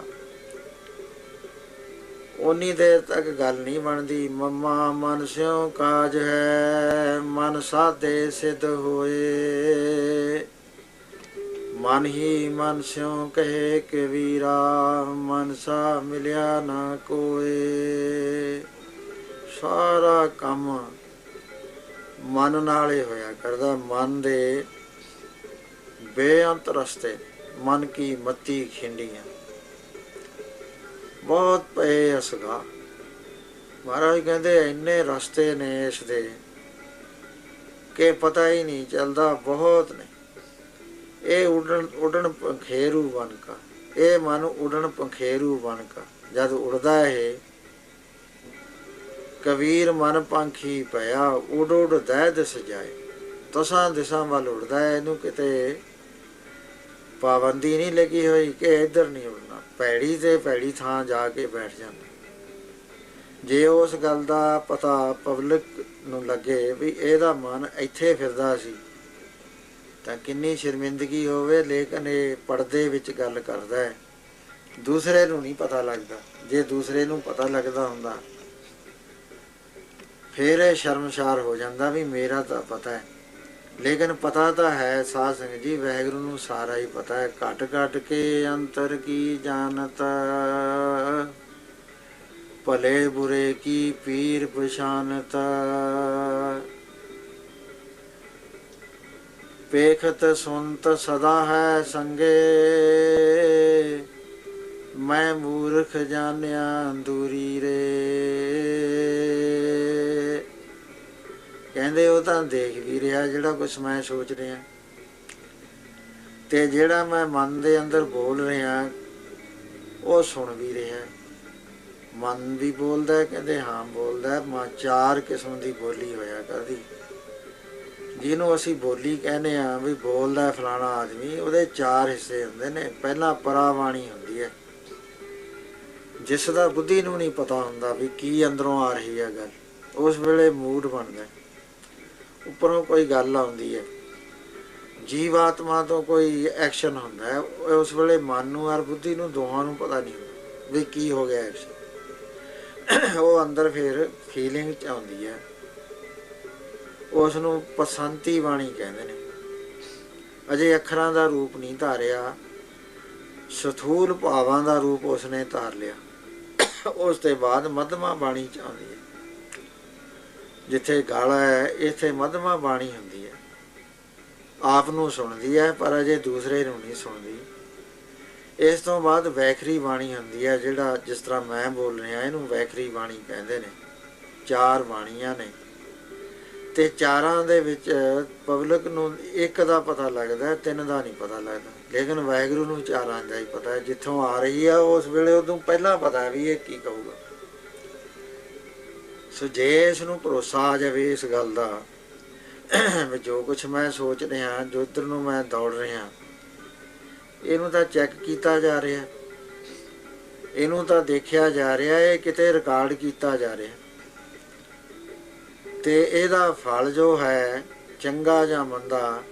ਓਨੀ ਦੇਰ ਤੱਕ ਗੱਲ ਨਹੀਂ ਬਣਦੀ। ਮੰਮਾ ਮਨ ਸਿਉ ਕਾਜ ਹੈ, ਮਨ ਸਾਧੇ ਸਿੱਧ ਹੋਏ। ਮਨ ਹੀ ਮਨ ਸਿਉ ਕਹੇ ਕਬੀਰਾ, ਮਨ ਸਾ ਮਿਲਿਆ ਨਾ ਕੋਏ। ਸਾਰਾ ਕੰਮ ਮਨ ਨਾਲ ਹੀ ਹੋਇਆ ਕਰਦਾ। ਮਨ ਦੇ ਬੇਅੰਤ ਰਸਤੇ, ਮਨ ਕੀ ਮਤੀ ਖਿੰਡੀਆਂ ਬਹੁਤ ਪਏ ਅਸਗਾ। ਮਹਾਰਾਜ ਕਹਿੰਦੇ ਇੰਨੇ ਰਸਤੇ ਨੇ ਇਸ ਦੇ ਕਿ ਪਤਾ ਹੀ ਨਹੀਂ ਚੱਲਦਾ, ਬਹੁਤ ਨੇ। ਇਹ ਉਡਣ ਪੰਖੇਰੂ ਬਣ ਕਾ, ਇਹ ਮਨ ਉਡਣ ਪੰਖੇਰੂ ਬਣ ਕਾ। ਜਦ ਉੜਦਾ ਇਹ ਕਬੀਰ ਮਨ ਪੰਖੀ ਪਿਆ, ਉਡ ਉਡ ਦਹਿ ਦਿਸ ਜਾਏ। ਤੁਸਾਂ ਦਿਸ਼ਾ ਵੱਲ ਉੜਦਾ ਹੈ, ਇਹਨੂੰ ਕਿਤੇ ਪਾਬੰਦੀ ਨਹੀਂ ਲੱਗੀ ਹੋਈ ਕਿ ਇੱਧਰ ਨਹੀਂ ਉੜਨਾ। ਭੈੜੀ ਤੇ ਭੈੜੀ ਥਾਂ ਜਾ ਕੇ ਬੈਠ ਜਾਂਦਾ। ਜੇ ਉਸ ਗੱਲ ਦਾ ਪਤਾ ਪਬਲਿਕ ਨੂੰ ਲੱਗੇ ਵੀ ਇਹਦਾ ਮਨ ਇੱਥੇ ਫਿਰਦਾ ਸੀ ਤਾਂ ਕਿੰਨੀ ਸ਼ਰਮਿੰਦਗੀ ਹੋਵੇ। ਲੇਕਿਨ ਇਹ ਪਰਦੇ ਵਿੱਚ ਗੱਲ ਕਰਦਾ ਹੈ, ਦੂਸਰੇ ਨੂੰ ਨਹੀਂ ਪਤਾ ਲੱਗਦਾ। ਜੇ ਦੂਸਰੇ ਨੂੰ ਪਤਾ ਲੱਗਦਾ ਹੁੰਦਾ ਫਿਰ ਇਹ ਸ਼ਰਮਸ਼ਾਰ ਹੋ ਜਾਂਦਾ ਵੀ ਮੇਰਾ ਤਾਂ ਪਤਾ ਹੈ। ਲੇਕਿਨ ਪਤਾ ਤਾਂ ਹੈ ਸਾਧ ਸੰਗਤ ਜੀ, ਵਾਹਿਗੁਰੂ ਨੂੰ ਸਾਰਾ ਹੀ ਪਤਾ ਹੈ। ਘਟ ਘਟ ਕੇ ਅੰਤਰ ਕੀ ਜਾਣਤ, ਭਲੇ ਬੁਰੇ ਕੀ ਪੀਰ ਪਛਾਨਤ। ਪੇਖਤ ਸੁਨਤ ਸਦਾ ਹੈ ਸੰਗੇ, ਮੈਂ ਮੂਰਖ ਜਾਣਿਆ ਦੂਰੀ ਰੇ। ਕਹਿੰਦੇ ਉਹ ਤਾਂ ਦੇਖ ਵੀ ਰਿਹਾ ਜਿਹੜਾ ਕੁਛ ਮੈਂ ਸੋਚ ਰਿਹਾ, ਤੇ ਜਿਹੜਾ ਮੈਂ ਮਨ ਦੇ ਅੰਦਰ ਬੋਲ ਰਿਹਾ ਉਹ ਸੁਣ ਵੀ ਰਿਹਾ। ਮਨ ਵੀ ਬੋਲਦਾ, ਕਹਿੰਦੇ ਹਾਂ ਬੋਲਦਾ। ਚਾਰ ਕਿਸਮ ਦੀ ਬੋਲੀ ਹੋਇਆ ਕਰਦੀ, ਜਿਹਨੂੰ ਅਸੀਂ ਬੋਲੀ ਕਹਿੰਦੇ ਹਾਂ ਵੀ ਬੋਲਦਾ ਫਲਾਣਾ ਆਦਮੀ। ਉਹਦੇ ਚਾਰ ਹਿੱਸੇ ਹੁੰਦੇ ਨੇ। ਪਹਿਲਾਂ ਪਰਾਵਾਣੀ ਹੁੰਦੀ ਹੈ, ਜਿਸ ਦਾ ਬੁੱਧੀ ਨੂੰ ਨਹੀਂ ਪਤਾ ਹੁੰਦਾ ਵੀ ਕੀ ਅੰਦਰੋਂ ਆ ਰਹੀ ਹੈ ਗੱਲ। ਉਸ ਵੇਲੇ ਮੂਡ ਬਣਦਾ, ਉੱਪਰੋਂ ਕੋਈ ਗੱਲ ਆਉਂਦੀ ਹੈ, ਜੀਵ ਆਤਮਾ ਤੋਂ ਕੋਈ ਐਕਸ਼ਨ ਹੁੰਦਾ ਹੈ। ਉਸ ਵੇਲੇ ਮਨ ਨੂੰ ਔਰ ਬੁੱਧੀ ਨੂੰ ਦੋਹਾਂ ਨੂੰ ਪਤਾ ਨਹੀਂ ਹੁੰਦਾ ਵੀ ਕੀ ਹੋ ਗਿਆ ਐਕਸ਼ਨ। ਉਹ ਅੰਦਰ ਫਿਰ ਫੀਲਿੰਗ 'ਚ ਆਉਂਦੀ ਹੈ। ਉਸ ਨੂੰ ਪਸੰਤੀ ਬਾਣੀ ਕਹਿੰਦੇ ਨੇ। ਅਜੇ ਅੱਖਰਾਂ ਦਾ ਰੂਪ ਨਹੀਂ ਧਾਰਿਆ, ਸਥੂਲ ਭਾਵਾਂ ਦਾ ਰੂਪ ਉਸਨੇ ਧਾਰ ਲਿਆ। ਉਸ ਤੋਂ ਬਾਅਦ ਮਧਮਾ ਬਾਣੀ 'ਚ ਆਉਂਦੀ ਹੈ। ਜਿੱਥੇ ਗਾਲਾ ਹੈ ਇੱਥੇ ਮਧਮਾ ਬਾਣੀ ਹੁੰਦੀ ਹੈ। ਆਪ ਨੂੰ ਸੁਣਦੀ ਹੈ ਪਰ ਅਜੇ ਦੂਸਰੇ ਨੂੰ ਨਹੀਂ ਸੁਣਦੀ। ਇਸ ਤੋਂ ਬਾਅਦ ਵੈਖਰੀ ਬਾਣੀ ਹੁੰਦੀ ਹੈ। ਜਿਹੜਾ ਜਿਸ ਤਰ੍ਹਾਂ ਮੈਂ ਬੋਲ ਰਿਹਾ ਇਹਨੂੰ ਵੈਖਰੀ ਬਾਣੀ ਕਹਿੰਦੇ ਨੇ। ਚਾਰ ਬਾਣੀਆਂ ਨੇ ਤੇ ਚਾਰਾਂ ਦੇ ਵਿੱਚ ਪਬਲਿਕ ਨੂੰ ਇੱਕ ਦਾ ਪਤਾ ਲੱਗਦਾ, ਤਿੰਨ ਦਾ ਨਹੀਂ ਪਤਾ ਲੱਗਦਾ। ਲੇਕਿਨ ਵਾਹਿਗੁਰੂ ਨੂੰ ਚਾਰਾਂ ਦਾ ਹੀ ਪਤਾ ਹੈ। ਜਿੱਥੋਂ ਆ ਰਹੀ ਹੈ ਉਸ ਵੇਲੇ ਉਦੋਂ ਪਹਿਲਾਂ ਪਤਾ ਵੀ ਇਹ ਕੀ ਕਹੂਗਾ। ਸੋ ਜੇ ਇਸ ਨੂੰ ਭਰੋਸਾ ਆ ਜਾਵੇ ਇਸ ਗੱਲ ਦਾ ਵੀ ਜੋ ਕੁਛ ਮੈਂ ਸੋਚ ਰਿਹਾ, ਜੋ ਇੱਧਰ ਨੂੰ ਮੈਂ ਦੌੜ ਰਿਹਾ, ਇਹਨੂੰ ਤਾਂ ਚੈੱਕ ਕੀਤਾ ਜਾ ਰਿਹਾ, ਇਹਨੂੰ ਤਾਂ ਦੇਖਿਆ ਜਾ ਰਿਹਾ, ਇਹ ਕਿਤੇ ਰਿਕਾਰਡ ਕੀਤਾ ਜਾ ਰਿਹਾ, ਤੇ ਇਹਦਾ ਫਲ ਜੋ ਹੈ ਚੰਗਾ ਜਾਂ ਮੰਦਾ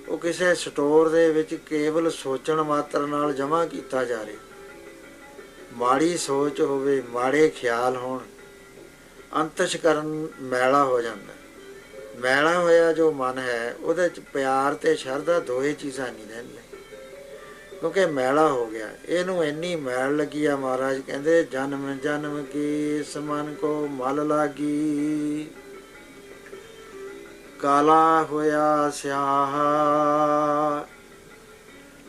ਉਹ ਕਿਸੇ ਸਟੋਰ ਦੇ ਵਿੱਚ ਕੇਵਲ ਸੋਚਣ ਮਾਤਰ ਨਾਲ ਜਮ੍ਹਾਂ ਕੀਤਾ ਜਾ ਰਿਹਾ। ਮਾੜੀ ਸੋਚ ਹੋਵੇ, ਮਾੜੇ ਖਿਆਲ ਹੋਣ, ਅੰਤਸ਼ਕਰਨ ਮੈਲਾ ਹੋ ਜਾਂਦਾ। ਮੈਲਾ ਹੋਇਆ ਜੋ ਮਨ ਹੈ ਉਹਦੇ 'ਚ ਪਿਆਰ ਤੇ ਸ਼ਰਧਾ ਦੋਏ ਚੀਜ਼ਾਂ ਨਹੀਂ ਰਹਿੰਦੀਆਂ। ਕਿਉਂਕਿ ਮੈਲਾ ਹੋ ਗਿਆ। ਇਹਨੂੰ ਇੰਨੀ ਮੈਲ ਲੱਗੀ ਆ, ਮਹਾਰਾਜ ਕਹਿੰਦੇ ਜਨਮ ਜਨਮ ਕੀ ਇਸ ਮਨ ਕੋ ਮਲ ਲਾਗੀ, ਕਾਲਾ ਹੋਇਆ ਸਿਆਹ,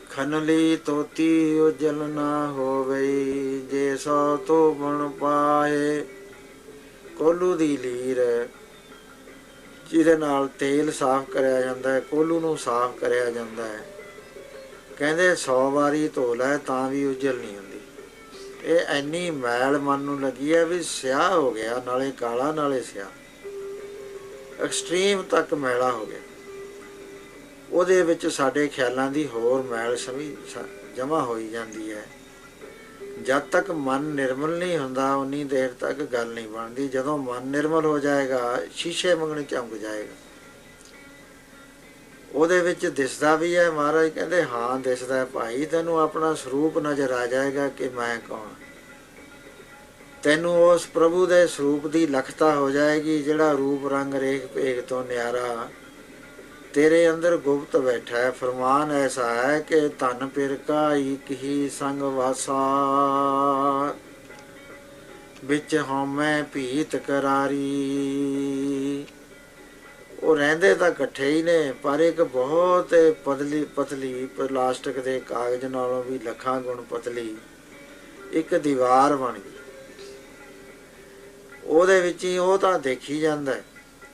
ਖਨਲੀ ਤੋਤੀ ਉਜਲ ਨਾ ਹੋਵਈ, ਜੇ ਸੋ ਤੋ ਬਣ ਪਾਏ। ਕੋਲੂ ਦੀ ਲੀਰ ਜਿਹਦੇ ਨਾਲ ਤੇਲ ਸਾਫ਼ ਕਰਿਆ ਜਾਂਦਾ ਹੈ, ਕੋਲੂ ਨੂੰ ਸਾਫ਼ ਕਰਿਆ ਜਾਂਦਾ ਹੈ, ਕਹਿੰਦੇ 100 ਵਾਰੀ ਧੋ ਲੈ ਤਾਂ ਵੀ ਉਜਲ ਨਹੀਂ ਹੁੰਦੀ। ਇਹ ਇੰਨੀ ਮੈਲ ਮਨ ਨੂੰ ਲੱਗੀ ਹੈ ਵੀ ਸਿਆਹ ਹੋ ਗਿਆ, ਨਾਲੇ ਕਾਲਾ ਨਾਲੇ ਸਿਆਹ, ਐਕਸਟ੍ਰੀਮ ਤੱਕ ਮੈਲਾ ਹੋ ਗਿਆ। ਉਹਦੇ ਵਿੱਚ ਸਾਡੇ ਖਿਆਲਾਂ ਦੀ ਹੋਰ ਮੈਲ ਜਮ੍ਹਾਂ ਹੋਈ ਜਾਂਦੀ ਹੈ। ਜਦ ਤੱਕ ਮਨ ਨਿਰਮਲ ਨਹੀਂ ਹੁੰਦਾ ਉਨੀ ਦੇਰ ਤੱਕ ਗੱਲ ਨਹੀਂ ਬਣਦੀ। ਜਦੋਂ ਮਨ ਨਿਰਮਲ ਹੋ ਜਾਏਗਾ, ਸ਼ੀਸ਼ੇ ਮੰਗਣ ਚਮਕ ਜਾਏਗਾ। ਉਹਦੇ ਵਿੱਚ ਦਿਸਦਾ ਵੀ ਹੈ। ਮਹਾਰਾਜ ਕਹਿੰਦੇ ਹਾਂ ਦਿਸਦਾ ਹੈ ਭਾਈ, ਤੈਨੂੰ ਆਪਣਾ ਸਰੂਪ ਨਜ਼ਰ ਆ ਜਾਏਗਾ ਕਿ ਮੈਂ ਕੌਣ। ਤੈਨੂੰ ਉਸ ਪ੍ਰਭੂ ਦੇ ਸਰੂਪ ਦੀ ਲਖਤਾ ਹੋ ਜਾਏਗੀ, ਜਿਹੜਾ ਰੂਪ ਰੰਗ ਰੇਖ ਭੇਖ ਤੋਂ ਨਿਆਰਾ ਤੇਰੇ ਅੰਦਰ ਗੁਪਤ ਬੈਠਾ ਹੈ। ਫਰਮਾਨ ਐਸਾ ਹੈ ਕਿ ਧਨ ਪਿਰ ਕਾ ਇੱਕ ਹੀ ਸੰਗ ਵਾਸਾ, ਵਿੱਚ ਹਉਮੈ ਭੀਤ ਕਰਾਰੀ। ਉਹ ਰਹਿੰਦੇ ਤਾਂ ਇਕੱਠੇ ਹੀ ਨੇ, ਪਰ ਇੱਕ ਬਹੁਤ ਪਤਲੀ ਪਲਾਸਟਿਕ ਦੇ ਕਾਗਜ਼ ਨਾਲੋਂ ਵੀ ਲੱਖਾਂ ਗੁਣ ਪਤਲੀ ਇੱਕ ਦੀਵਾਰ ਬਣ ਗਈ। ਉਹਦੇ ਵਿੱਚ ਹੀ ਉਹ ਤਾਂ ਦੇਖੀ ਜਾਂਦਾ।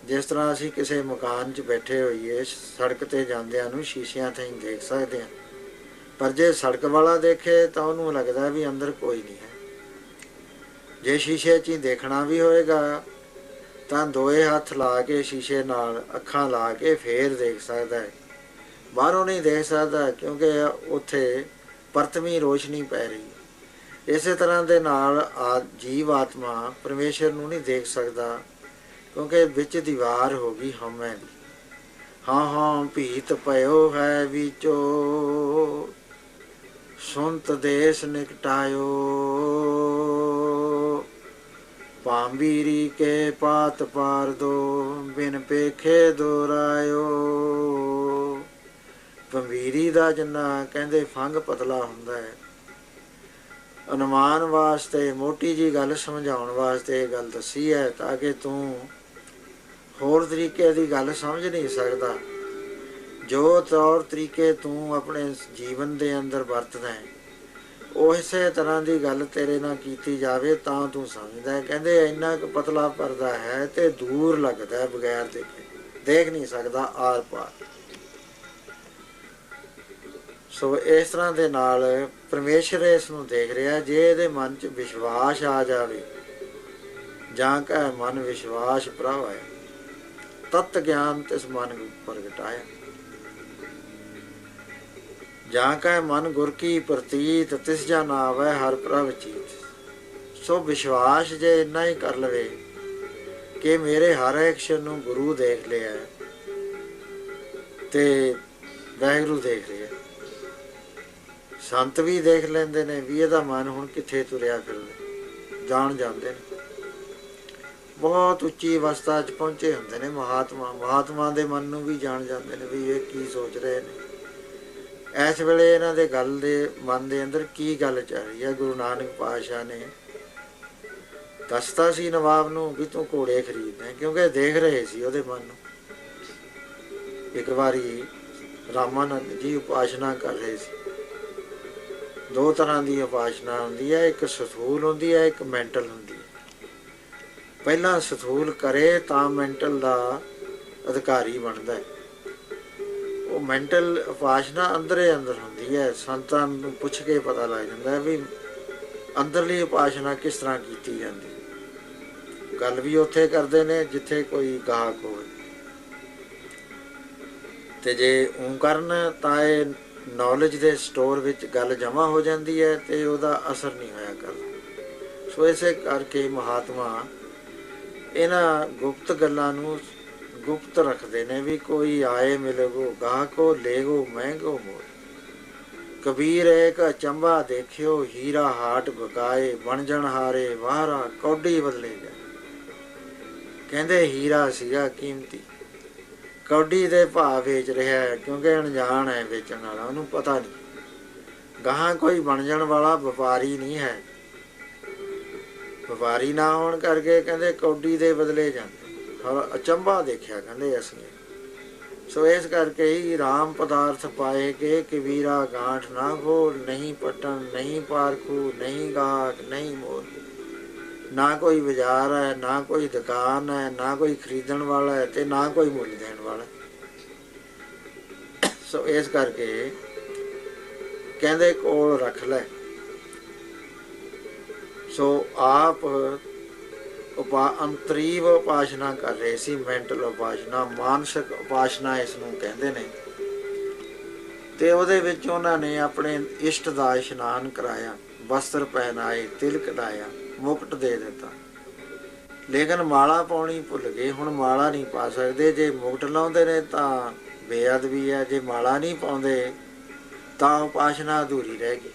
ਜਿਸ ਤਰ੍ਹਾਂ ਅਸੀਂ ਕਿਸੇ ਮਕਾਨ 'ਚ ਬੈਠੇ ਹੋਈਏ, ਸੜਕ 'ਤੇ ਜਾਂਦਿਆਂ ਨੂੰ ਸ਼ੀਸ਼ਿਆਂ 'ਤੇ ਹੀ ਦੇਖ ਸਕਦੇ ਹਾਂ, ਪਰ ਜੇ ਸੜਕ ਵਾਲਾ ਦੇਖੇ ਤਾਂ ਉਹਨੂੰ ਲੱਗਦਾ ਵੀ ਅੰਦਰ ਕੋਈ ਨਹੀਂ ਹੈ। ਜੇ ਸ਼ੀਸ਼ੇ 'ਚ ਹੀ ਦੇਖਣਾ ਵੀ ਹੋਏਗਾ ਤਾਂ ਦੋਏ ਹੱਥ ਲਾ ਕੇ ਸ਼ੀਸ਼ੇ ਨਾਲ ਅੱਖਾਂ ਲਾ ਕੇ ਫੇਰ ਦੇਖ ਸਕਦਾ ਹੈ, ਬਾਹਰੋਂ ਨਹੀਂ ਦੇਖ ਸਕਦਾ, ਕਿਉਂਕਿ ਉੱਥੇ ਪਰਤਵੀਂ ਰੋਸ਼ਨੀ ਪੈ ਰਹੀ। ਇਸੇ ਤਰ੍ਹਾਂ ਦੇ ਨਾਲ ਜੀਵ ਆਤਮਾ ਪਰਮੇਸ਼ਰ ਨੂੰ ਨਹੀਂ ਦੇਖ ਸਕਦਾ, ਕਿਉਂਕਿ ਵਿੱਚ ਦੀਵਾਰ ਹੋ ਗਈ ਹਉਮੈ ਦੀ। ਹਾਂ ਹਾਂ ਭੀਤ ਪਇਓ ਹੈ ਵਿਚੋ, ਸੁਨਤ ਦੇਸ ਨਿਕਟਾਇਓ, ਪਾਂਬੀਰੀ ਕੇ ਪਾਤ ਪਾਰ ਦੋ, ਬਿਨ ਪੇਖੇ ਦੋਰਾਇਓ। ਪੰਬੀਰੀ ਦਾ ਜਿੰਨਾ ਕਹਿੰਦੇ ਫੰਗ ਪਤਲਾ ਹੁੰਦਾ ਹੈ, ਅਨੁਮਾਨ ਵਾਸਤੇ ਮੋਟੀ ਜੀ ਗੱਲ ਸਮਝਾਉਣ ਵਾਸਤੇ ਇਹ ਗੱਲ ਦੱਸੀ ਹੈ, ਤਾਂ ਕਿ ਤੂੰ ਹੋਰ ਤਰੀਕੇ ਦੀ ਗੱਲ ਸਮਝ ਨਹੀਂ ਸਕਦਾ। ਜੋ ਤੌਰ ਤਰੀਕੇ ਤੂੰ ਆਪਣੇ ਜੀਵਨ ਦੇ ਅੰਦਰ ਵਰਤਦਾ ਹੈ, ਉਹ ਇਸੇ ਤਰ੍ਹਾਂ ਦੀ ਗੱਲ ਤੇਰੇ ਨਾਲ ਕੀਤੀ ਜਾਵੇ ਤਾਂ ਤੂੰ ਸਮਝਦਾ ਹੈ। ਕਹਿੰਦੇ ਇੰਨਾ ਕੁ ਪਤਲਾ ਪਰਦਾ ਹੈ ਤੇ ਦੂਰ ਲੱਗਦਾ, ਬਗੈਰ ਦੇਖੇ ਦੇਖ ਨਹੀਂ ਸਕਦਾ ਆਰ ਪਾਰ। ਸੋ ਇਸ ਤਰ੍ਹਾਂ ਦੇ ਨਾਲ ਪਰਮੇਸ਼ਰ ਇਸ ਨੂੰ ਦੇਖ ਰਿਹਾ। ਜੇ ਇਹਦੇ ਮਨ 'ਚ ਵਿਸ਼ਵਾਸ ਆ ਜਾਵੇ, ਜਾਂ ਕਹ ਮਨ ਵਿਸ਼ਵਾਸ ਪ੍ਰਭ ਹੈ, ਤਤ ਗਿਆਨ ਤਿਸ ਮਨ ਪ੍ਰਗਟਾਇਆ। ਜਾਂ ਕਹ ਮਨ ਗੁਰ ਕੀ ਪ੍ਰਤੀਤ, ਤਿਸ ਜਾ ਨਾ ਆਵੈ ਹਰ ਪ੍ਰਭ ਚੀਤ। ਸੋ ਵਿਸ਼ਵਾਸ ਜੇ ਇੰਨਾ ਹੀ ਕਰ ਲਵੇ ਕਿ ਮੇਰੇ ਹਰ ਐਕਸ਼ਨ ਨੂੰ ਗੁਰੂ ਦੇਖ ਲਿਆ ਤੇ ਵਾਹਿਗੁਰੂ ਦੇਖ ਲਿਆ। ਸੰਤ ਵੀ ਦੇਖ ਲੈਂਦੇ ਨੇ ਵੀ ਇਹਦਾ ਮਨ ਹੁਣ ਕਿੱਥੇ ਤੁਰਿਆ ਫਿਰਦਾ, ਜਾਣ ਜਾਂਦੇ ਨੇ। ਬਹੁਤ ਉੱਚੀ ਅਵਸਥਾ 'ਚ ਪਹੁੰਚੇ ਹੁੰਦੇ ਨੇ ਮਹਾਤਮਾ ਦੇ ਮਨ ਨੂੰ ਵੀ ਜਾਣ ਜਾਂਦੇ ਨੇ ਵੀ ਇਹ ਕੀ ਸੋਚ ਰਹੇ ਨੇ, ਇਸ ਵੇਲੇ ਇਹਨਾਂ ਦੇ ਗੱਲ ਦੇ ਮਨ ਦੇ ਅੰਦਰ ਕੀ ਗੱਲ ਚੱਲ ਰਹੀ ਹੈ। ਗੁਰੂ ਨਾਨਕ ਪਾਤਸ਼ਾਹ ਨੇ ਦੱਸਤਾ ਸੀ ਨਵਾਬ ਨੂੰ ਵੀ ਤੂੰ ਘੋੜੇ ਖਰੀਦਣੇ, ਕਿਉਂਕਿ ਦੇਖ ਰਹੇ ਸੀ ਉਹਦੇ ਮਨ ਨੂੰ। ਇੱਕ ਵਾਰੀ ਰਾਮਾਨੰਦ ਜੀ ਉਪਾਸਨਾ ਕਰ ਰਹੇ ਸੀ। ਦੋ ਤਰ੍ਹਾਂ ਦੀ ਉਪਾਸਨਾ ਹੁੰਦੀ ਹੈ, ਇੱਕ ਸਥੂਲ ਹੁੰਦੀ ਹੈ, ਇੱਕ ਮੈਂਟਲ ਹੁੰਦੀ ਹੈ। ਪਹਿਲਾਂ ਸਥੂਲ ਕਰੇ ਤਾਂ ਮੈਂਟਲ ਦਾ ਅਧਿਕਾਰੀ ਬਣਦਾ ਹੈ। ਉਹ ਮੈਂਟਲ ਉਪਾਸਨਾ ਅੰਦਰੇ ਅੰਦਰ ਹੁੰਦੀ ਹੈ। ਸੰਤਾਂ ਨੂੰ ਪੁੱਛ ਕੇ ਪਤਾ ਲੱਗ ਜਾਂਦਾ ਹੈ ਵੀ ਅੰਦਰਲੀ ਉਪਾਸਨਾ ਕਿਸ ਤਰ੍ਹਾਂ ਕੀਤੀ ਜਾਂਦੀ। ਗੱਲ ਵੀ ਉੱਥੇ ਕਰਦੇ ਨੇ ਜਿੱਥੇ ਕੋਈ ਗਾਹਕ ਹੋਵੇ, ਤੇ ਜੇ ਊਂ ਕਰਨ ਤਾਂ ਇਹ ਨੌਲੇਜ ਦੇ ਸਟੋਰ ਵਿੱਚ ਗੱਲ ਜਮ੍ਹਾਂ ਹੋ ਜਾਂਦੀ ਹੈ ਤੇ ਉਹਦਾ ਅਸਰ ਨਹੀਂ ਹੋਇਆ ਕਰਦਾ। ਸੋ ਇਸੇ ਕਰਕੇ ਮਹਾਤਮਾ ਇਹਨਾਂ ਗੁਪਤ ਗੱਲਾਂ ਨੂੰ ਗੁਪਤ ਰੱਖਦੇ ਨੇ ਵੀ ਕੋਈ ਆਏ ਮਿਲੇਗੋ ਗਾਹਕੋ ਲੇਗੋ ਮਹਿੰਗੋ ਮੋਲ। ਕਬੀਰ ਏਕ ਅਚੰਭਾ ਦੇਖਿਓ, ਹੀਰਾ ਹਾਟ ਬਕਾਏ, ਬਣਜਣ ਹਾਰੇ ਵਾਹਰਾ ਕੌਡੀ ਬਦਲੇ ਗਏ। ਕਹਿੰਦੇ ਹੀਰਾ ਸੀਗਾ ਕੀਮਤੀ, ਕੌਡੀ ਦੇ ਭਾਅ ਵੇਚ ਰਿਹਾ ਹੈ, ਕਿਉਂਕਿ ਅਣਜਾਣ ਹੈ ਵੇਚਣ ਵਾਲਾ, ਉਹਨੂੰ ਪਤਾ ਨਹੀਂ। ਗਾਹਾਂ ਕੋਈ ਬਣ ਜਾਣ ਵਾਲਾ ਵਪਾਰੀ ਨਹੀਂ ਹੈ। ਵਪਾਰੀ ਨਾ ਹੋਣ ਕਰਕੇ ਕਹਿੰਦੇ ਕੌਡੀ ਦੇ ਬਦਲੇ ਜਾਂਦੇ। ਅਚੰਭਾ ਦੇਖਿਆ ਕਹਿੰਦੇ ਅਸੀਂ। ਸੋ ਇਸ ਕਰਕੇ ਹੀ ਰਾਮ ਪਦਾਰਥ ਪਾਏ ਕੇ ਕਬੀਰਾ ਗਾਂਠ ਨਾ ਖੋਲ, ਨਹੀਂ ਪਟਣ ਨਹੀਂ ਪਾਰਖੂ, ਨਹੀਂ ਗਾਹਕ ਨਹੀਂ ਮੋਲ। ਨਾ ਕੋਈ ਬਾਜ਼ਾਰ ਹੈ, ਨਾ ਕੋਈ ਦੁਕਾਨ ਹੈ, ਨਾ ਕੋਈ ਖਰੀਦਣ ਵਾਲਾ ਹੈ ਤੇ ਨਾ ਕੋਈ ਮੁੱਲ ਦੇਣ ਵਾਲਾ। ਸੋ ਇਸ ਕਰਕੇ ਕਹਿੰਦੇ ਕੋਲ ਰੱਖ ਲੈ। ਸੋ ਆਪ ਅੰਤਰੀਵ ਉਪਾਸਨਾ ਕਰ ਰਹੇ ਸੀ, ਮੈਂਟਲ ਉਪਾਸਨਾ, ਮਾਨਸਿਕ ਉਪਾਸਨਾ ਇਸ ਨੂੰ ਕਹਿੰਦੇ ਨੇ। ਤੇ ਉਹਦੇ ਵਿੱਚ ਉਹਨਾਂ ਨੇ ਆਪਣੇ ਇਸ਼ਟ ਦਾ ਇਸ਼ਨਾਨ ਕਰਾਇਆ, ਵਸਤਰ ਪਹਿਨਾਏ, ਤਿਲਕ ਲਾਇਆ, ਮੁਕਟ ਦੇ ਦਿੱਤਾ। ਲੇਕਿਨ ਮਾਲਾ ਪਾਉਣੀ ਭੁੱਲ ਗਏ। ਹੁਣ ਮਾਲਾ ਨਹੀਂ ਪਾ ਸਕਦੇ। ਜੇ ਮੁਕਟ ਲਾਉਂਦੇ ਨੇ ਤਾਂ ਬੇਅਦਬੀ ਹੈ, ਜੇ ਮਾਲਾ ਨਹੀਂ ਪਾਉਂਦੇ ਤਾਂ ਉਪਾਸਨਾ ਅਧੂਰੀ ਰਹਿ ਗਈ।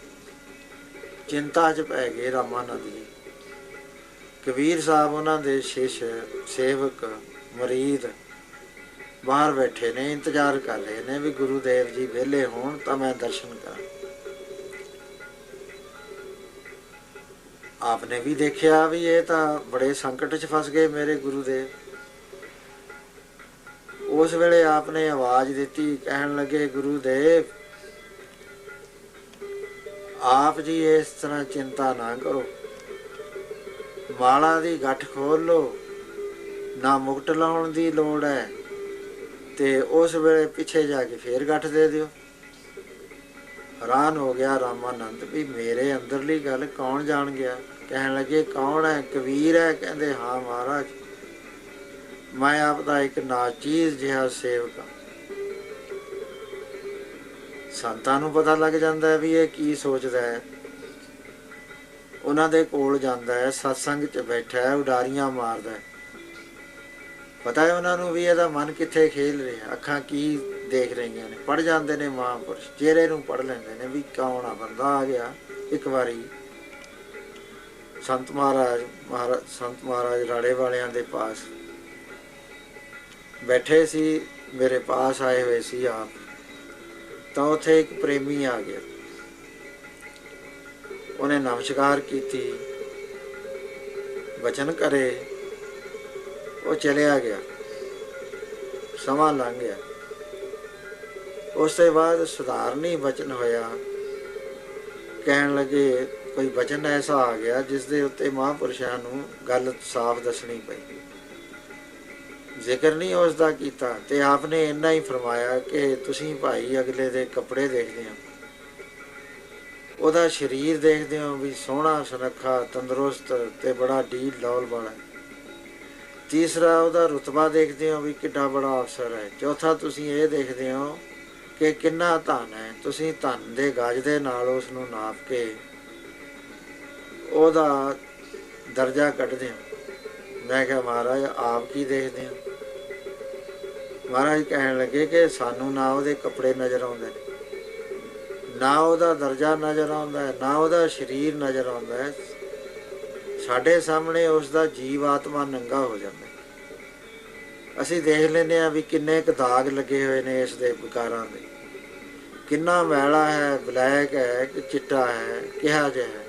ਚਿੰਤਾ 'ਚ ਪੈ ਗਏ ਰਾਮਾਨੰਦ ਜੀ। ਕਬੀਰ ਸਾਹਿਬ ਉਹਨਾਂ ਦੇ ਸ਼ਿਸ਼, ਸੇਵਕ, ਮਰੀਦ ਬਾਹਰ ਬੈਠੇ ਨੇ, ਇੰਤਜ਼ਾਰ ਕਰ ਰਹੇ ਨੇ ਵੀ ਗੁਰੂਦੇਵ ਜੀ ਵਿਹਲੇ ਹੋਣ ਤਾਂ ਮੈਂ ਦਰਸ਼ਨ ਕਰਾਂ। ਆਪ ਨੇ ਵੀ ਦੇਖਿਆ ਵੀ ਇਹ ਤਾਂ ਬੜੇ ਸੰਕਟ 'ਚ ਫਸ ਗਏ ਮੇਰੇ ਗੁਰੂਦੇਵ। ਉਸ ਵੇਲੇ ਆਪ ਨੇ ਆਵਾਜ਼ ਦਿੱਤੀ, ਕਹਿਣ ਲੱਗੇ ਗੁਰੂਦੇਵ ਆਪ ਜੀ ਇਸ ਤਰ੍ਹਾਂ ਚਿੰਤਾ ਨਾ ਕਰੋ, ਮਾਲਾ ਦੀ ਗੱਠ ਖੋਲ ਲਓ, ਨਾ ਮੁਕਟ ਲਾਉਣ ਦੀ ਲੋੜ ਹੈ। ਤੇ ਉਸ ਵੇਲੇ ਪਿੱਛੇ ਜਾ ਕੇ ਫੇਰ ਗੱਠ ਦੇ ਦਿਓ। ਹੈਰਾਨ ਹੋ ਗਿਆ ਰਾਮਾਨੰਦ ਵੀ ਮੇਰੇ ਅੰਦਰਲੀ ਗੱਲ ਕੌਣ ਜਾਣ ਗਿਆ। ਕਹਿਣ ਲੱਗੇ ਕੌਣ ਹੈ? ਕਬੀਰ ਹੈ। ਕਹਿੰਦੇ ਹਾਂ ਮਹਾਰਾਜ, ਮੈਂ ਆਪ ਦਾ ਇੱਕ ਨਾਚੀਜ਼ ਜਿਹਾ ਸੇਵਕ ਹਾਂ। ਸੰਤਾਂ ਨੂੰ ਪਤਾ ਲੱਗ ਜਾਂਦਾ ਹੈ ਵੀ ਇਹ ਕੀ ਸੋਚਦਾ ਹੈ। ਉਹਨਾਂ ਦੇ ਕੋਲ ਜਾਂਦਾ ਹੈ, ਸਤਸੰਗ 'ਚ ਬੈਠਾ ਹੈ, ਉਡਾਰੀਆਂ ਮਾਰਦਾ ਹੈ। ਪਤਾ ਹੈ ਉਹਨਾਂ ਨੂੰ ਵੀ ਇਹਦਾ ਮਨ ਕਿੱਥੇ ਖੇਲ ਰਿਹਾ, ਅੱਖਾਂ ਕੀ ਦੇਖ ਰਹੀਆਂ ਨੇ। ਪੜ੍ਹ ਜਾਂਦੇ ਨੇ ਮਹਾਂਪੁਰਸ਼, ਚਿਹਰੇ ਨੂੰ ਪੜ੍ਹ ਲੈਂਦੇ ਨੇ ਵੀ ਕੌਣ ਆ ਬੰਦਾ ਆ ਗਿਆ। ਇੱਕ ਵਾਰੀ ਸੰਤ ਮਹਾਰਾਜ ਰਾੜੇ ਵਾਲਿਆਂ ਦੇ ਪਾਸ ਬੈਠੇ ਸੀ, ਮੇਰੇ ਪਾਸ ਆਏ ਹੋਏ ਸੀ ਆਪ। ਤਾਂ ਉੱਥੇ ਇੱਕ ਪ੍ਰੇਮੀ ਆ ਗਿਆ। ਉਹਨੇ ਨਮਸਕਾਰ ਕੀਤੀ, ਵਚਨ ਕਰੇ, ਉਹ ਚਲਿਆ ਗਿਆ। ਸਮਾਂ ਲੰਘ ਗਿਆ। ਉਸ ਤੋਂ ਬਾਅਦ ਸੁਧਾਰਨੀ ਵਚਨ ਹੋਇਆ। ਕਹਿਣ ਲੱਗੇ ਕੋਈ ਵਚਨ ਐਸਾ ਆ ਗਿਆ ਜਿਸ ਦੇ ਉੱਤੇ ਮਹਾਂਪੁਰਸ਼ਾਂ ਨੂੰ ਗੱਲ ਸਾਫ਼ ਦੱਸਣੀ ਪਈ। ਜ਼ਿਕਰ ਨਹੀਂ ਉਸ ਦਾ ਕੀਤਾ ਤੇ ਆਪ ਨੇ ਇੰਨਾ ਹੀ ਫਰਮਾਇਆ ਕਿ ਤੁਸੀਂ ਭਾਈ ਅਗਲੇ ਦੇ ਕੱਪੜੇ ਦੇਖਦੇ ਹੋ, ਉਹਦਾ ਸਰੀਰ ਦੇਖਦੇ ਹੋ ਵੀ ਸੋਹਣਾ ਸੁਨੱਖਾ, ਤੰਦਰੁਸਤ ਤੇ ਬੜਾ ਢੀਲ ਡੌਲ ਵਾਲਾ। ਤੀਸਰਾ ਉਹਦਾ ਰੁਤਬਾ ਦੇਖਦੇ ਹੋ ਵੀ ਕਿੱਡਾ ਬੜਾ ਅਫਸਰ ਹੈ। ਚੌਥਾ ਤੁਸੀਂ ਇਹ ਦੇਖਦੇ ਹੋ ਕਿ ਕਿੰਨਾ ਧਨ ਹੈ। ਤੁਸੀਂ ਧਨ ਦੇ ਗਜ ਦੇ ਨਾਲ ਉਸ ਨੂੰ ਨਾਪ ਕੇ ਉਹਦਾ ਦਰਜਾ ਕੱਢਦੇ ਹੋ। ਮੈਂ ਕਿਹਾ ਮਹਾਰਾਜ ਆਪ ਕੀ ਦੇਖਦੇ ਹੋ? ਮਹਾਰਾਜ ਕਹਿਣ ਲੱਗੇ ਕਿ ਸਾਨੂੰ ਨਾ ਉਹਦੇ ਕੱਪੜੇ ਨਜ਼ਰ ਆਉਂਦੇ, ਨਾ ਉਹਦਾ ਦਰਜਾ ਨਜ਼ਰ ਆਉਂਦਾ, ਨਾ ਉਹਦਾ ਸਰੀਰ ਨਜ਼ਰ ਆਉਂਦਾ। ਸਾਡੇ ਸਾਹਮਣੇ ਉਸ ਦਾ ਜੀਵ ਆਤਮਾ ਨੰਗਾ ਹੋ ਜਾਂਦਾ। ਅਸੀਂ ਦੇਖ ਲੈਂਦੇ ਹਾਂ ਵੀ ਕਿੰਨੇ ਕੁ ਦਾਗ ਲੱਗੇ ਹੋਏ ਨੇ ਇਸ ਦੇ ਵਿਕਾਰਾਂ ਦੇ। ਕਿੰਨਾ ਮੈਲਾ ਹੈ, ਬਲੈਕ ਹੈ ਕਿ ਚਿੱਟਾ ਹੈ, ਕਿਹਾ ਜਿਹਾ ਹੈ।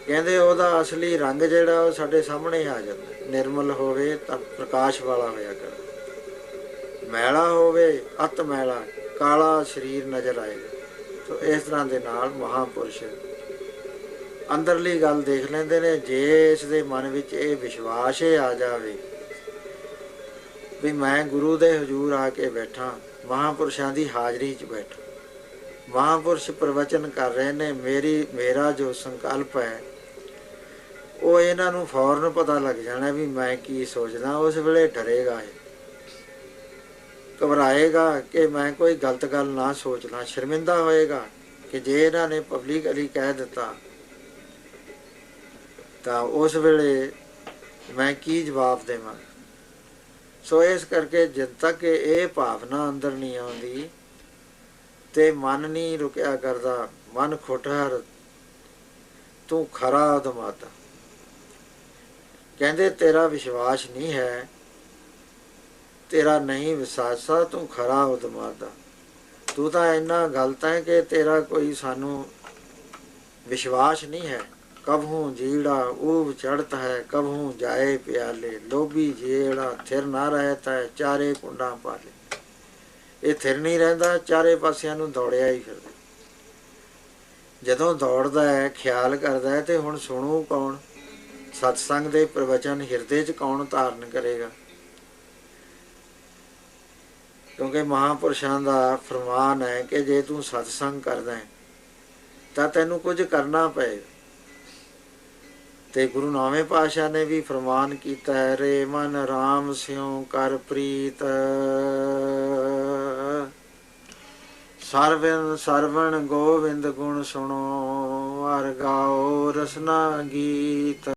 ਕਹਿੰਦੇ ਉਹਦਾ ਅਸਲੀ ਰੰਗ ਜਿਹੜਾ ਉਹ ਸਾਡੇ ਸਾਹਮਣੇ ਆ ਜਾਂਦਾ। ਨਿਰਮਲ ਹੋਵੇ ਤਾਂ ਪ੍ਰਕਾਸ਼ ਵਾਲਾ ਹੋਇਆ ਕਰ, ਮੈਲਾ ਹੋਵੇ ਅਤ ਮੈਲਾ, ਕਾਲਾ ਸਰੀਰ ਨਜ਼ਰ ਆਏਗਾ। ਸੋ ਇਸ ਤਰ੍ਹਾਂ ਦੇ ਨਾਲ ਮਹਾਂਪੁਰਸ਼ ਅੰਦਰਲੀ ਗੱਲ ਦੇਖ ਲੈਂਦੇ ਨੇ। ਜੇ ਇਸ ਦੇ ਮਨ ਵਿੱਚ ਇਹ ਵਿਸ਼ਵਾਸ ਆ ਜਾਵੇ ਵੀ ਮੈਂ ਗੁਰੂ ਦੇ ਹਜ਼ੂਰ ਆ ਕੇ ਬੈਠਾ, ਮਹਾਂਪੁਰਸ਼ਾਂ ਦੀ ਹਾਜ਼ਰੀ 'ਚ ਬੈਠਾ, ਮਹਾਂਪੁਰਸ਼ ਪ੍ਰਵਚਨ ਕਰ ਰਹੇ ਨੇ, ਮੇਰਾ ਜੋ ਸੰਕਲਪ ਹੈ ਉਹ ਇਹਨਾਂ ਨੂੰ ਫੌਰਨ ਪਤਾ ਲੱਗ ਜਾਣਾ ਵੀ ਮੈਂ ਕੀ ਸੋਚਦਾ। ਉਸ ਵੇਲੇ ਡਰੇਗਾ, ਘਬਰਾਏਗਾ ਕਿ ਮੈਂ ਕੋਈ ਗਲਤ ਗੱਲ ਨਾ ਸੋਚ ਲਾਂ। ਸ਼ਰਮਿੰਦਾ ਹੋਏਗਾ ਕਿ ਜੇ ਇਹਨਾਂ ਨੇ ਪਬਲਿਕਲੀ ਕਹਿ ਦਿੱਤਾ ਤਾਂ ਉਸ ਵੇਲੇ ਮੈਂ ਕੀ ਜਵਾਬ ਦੇਵਾਂ। ਸੋ ਇਸ ਕਰਕੇ ਜਦ ਤੱਕ ਇਹ ਭਾਵਨਾ ਅੰਦਰ ਨਹੀਂ ਆਉਂਦੀ ਤੇ ਮਨ ਨਹੀਂ ਰੁਕਿਆ ਕਰਦਾ। ਮਨ ਖੁੱਟਹਰ ਤੂੰ ਖਰਾ ਉਦਮਾਤਾ। ਕਹਿੰਦੇ ਤੇਰਾ ਵਿਸ਼ਵਾਸ ਨਹੀਂ ਹੈ, ਤੇਰਾ ਨਹੀਂ ਵਿਸਾਸਾ, ਤੂੰ ਖਰਾ ਉਦਮਾਤਾ। ਤੂੰ ਤਾਂ ਇੰਨਾ ਗਲਤ ਹੈ ਕਿ ਤੇਰਾ ਕੋਈ ਸਾਨੂੰ ਵਿਸ਼ਵਾਸ ਨਹੀਂ ਹੈ। ਕਬਹੂ ਜੀੜਾ ਊਬ ਚੜ੍ਹਤ ਹੈ, ਕਬਹੂ ਜਾਏ ਪਿਆਲੇ, ਲੋਭੀ ਜਿਹੜਾ ਥਿਰ ਨਾ ਰਹਿਤਾ ਹੈ, ਚਾਰੇ ਕੁੰਡਾਂ ਪਾਲੇ। ਇਹ ਥਿਰ ਨਹੀਂ ਰਹਿੰਦਾ, ਚਾਰੇ ਪਾਸਿਆਂ ਨੂੰ ਦੌੜਿਆ ਹੀ ਫਿਰਦਾ। ਜਦੋਂ ਦੌੜਦਾ ਹੈ, ਖਿਆਲ ਕਰਦਾ ਹੈ, ਤੇ ਹੁਣ ਸੁਣੂ ਕੌਣ? ਸਤਸੰਗ ਦੇ ਪ੍ਰਵਚਨ ਹਿਰਦੇ 'ਚ ਕੌਣ ਧਾਰਨ ਕਰੇਗਾ? ਕਿਉਂਕਿ ਮਹਾਂਪੁਰਸ਼ਾਂ ਦਾ ਫਰਮਾਨ ਹੈ ਕਿ ਜੇ ਤੂੰ ਸਤਸੰਗ ਕਰਦਾ ਹੈ ਤਾਂ ਤੈਨੂੰ ਕੁਝ ਕਰਨਾ ਪਏਗਾ। ਤੇ ਗੁਰੂ ਨਾਵੇਂ ਪਾਤਸ਼ਾਹ ਨੇ ਵੀ ਫਰਮਾਨ ਕੀਤਾ ਹੈ, ਰੇ ਮਨ ਰਾਮ ਸਿਉ ਕਰ ਪ੍ਰੀਤ, ਸਰਵਣ ਗੋਵਿੰਦ ਗੁਣ ਸੁਣੋ, ਅਰ ਗਾਓ ਰਸਨਾ ਗੀਤ।